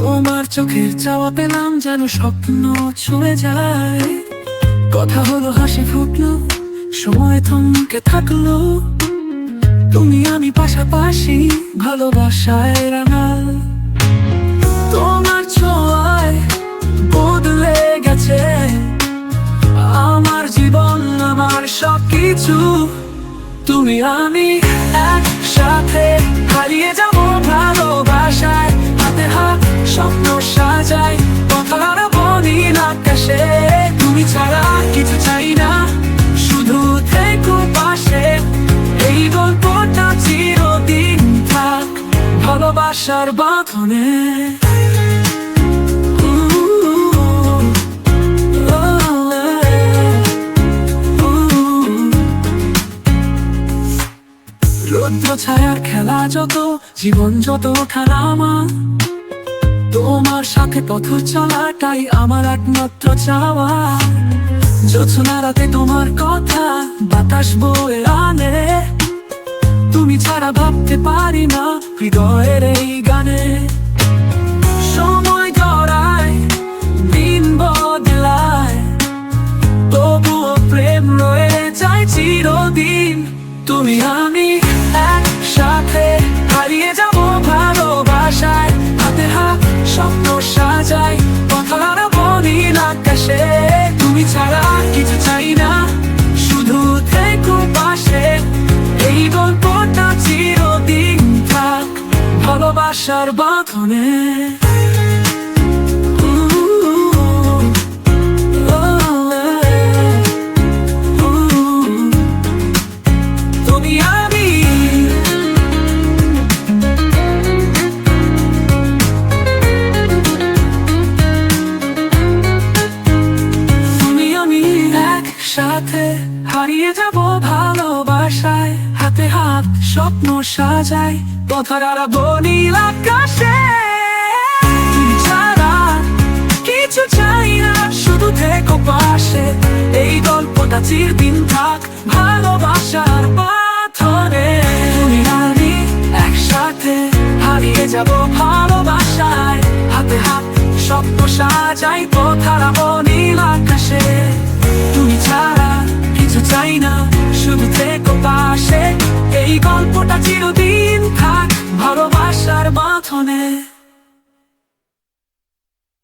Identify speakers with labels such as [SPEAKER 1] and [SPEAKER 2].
[SPEAKER 1] তোমার চোখের চাওয়া পেলাম, যেন স্বপ্ন ছুঁয়ে যায়। কথা হলো, হাসি ফুটলো, সময় থমকে থাকলো। তুমি আমি পাশাপাশি, ভালোবাসায় রাঙাল। তোমার ছোঁয়ায় বদলে গেছে আমার জীবন, আমার সবকিছু। তুমি আমি একসাথে হারিয়ে যাব ভালোবাসায়। হাতে হাত স্বপ্ন সাজাই, কথা হারাবো নীল আকাশে। তুমি ছাড়া কিছু চাই না, শুধু থেকো পাশে। এই গল্পটা চিরদিন থাক ভালোবাসার বাঁধনে। রৌদ্র ছায়ার খেলা যত, জীবন যত খেলামা, তোমার সাথে পথ চলাটাই আমার একমাত্র চাওয়া। জোছনা রাতে তোমার কথা বাতাস বয়ে আনে। তুমি ছাড়া ভাবতে পারি না হৃদয়ের এই গানে। সময় গড়ায়, দিন বদলায়, তবুও প্রেম রয়ে যায় চিরদিন। তুমি আমি একসাথে হারিয়ে যাব ভালোবাসায়। হাতে হাত স্বপ্ন সাজাই, কথা হারাবো নীল আকাশে। তুমি ছাড়া কিছু চাই না, শুধু থেকো পাশে। এই গল্পটা চিরদিন থাক ভালোবাসার বাঁধনে। সাথে হারিয়ে যাব ভালোবাসায়। হাতে হাত স্বপ্ন সাজাই, পথ হারাবো নীল আকাশে। তুমি ছাড়া কিছু চাই না, শুধু থেকো পাশে। এই গল্পটা চিরদিন থাক ভালোবাসার বাঁধনে। তুমি আমি একসাথে হারিয়ে যাব ভালোবাসায়। হাতে হাত স্বপ্ন সাজাই, পথ হারাবো নীল আকাশে। তুমি ছাড়া কিছু চাই না, শুধু থেকো পাশে। এই গল্পটা চিরদিন থাক ভালোবাসার বাঁধনে।